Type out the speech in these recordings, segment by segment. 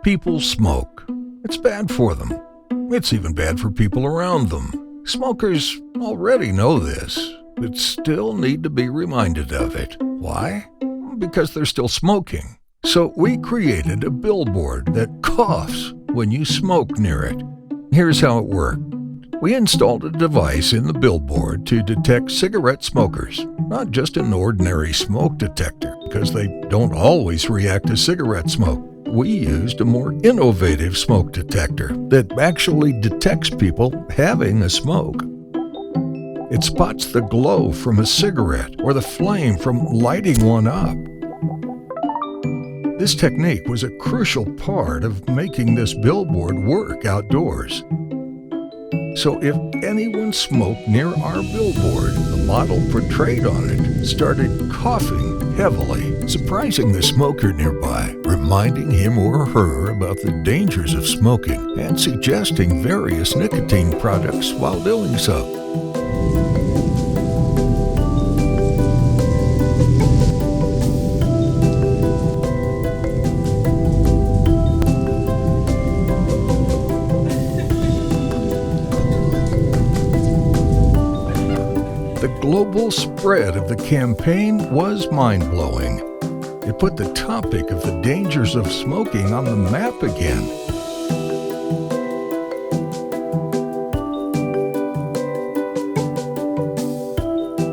People smoke. It's bad for them. It's even bad for people around them. Smokers already know this, but still need to be reminded of it. Why? Because they're still smoking. So we created a billboard that coughs when you smoke near it. Here's how it worked. We installed a device in the billboard to detect cigarette smokers, not just an ordinary smoke detector, because they don't always react to cigarette smoke. We used a more innovative smoke detector that actually detects people having a smoke. It spots the glow from a cigarette or the flame from lighting one up. This technique was a crucial part of making this billboard work outdoors. So if anyone smoked near our billboard, the model portrayed on it started coughing heavily, surprising the smoker nearby, reminding him or her about the dangers of smoking, and suggesting various nicotine products while doing so. The global spread of the campaign was mind-blowing. It put the topic of the dangers of smoking on the map again.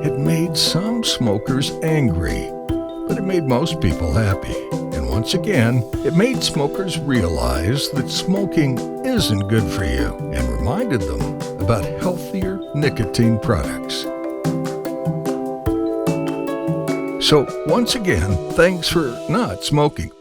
It made some smokers angry, but it made most people happy. And once again, it made smokers realize that smoking isn't good for you and reminded them about healthier nicotine products. So once again, thanks for not smoking.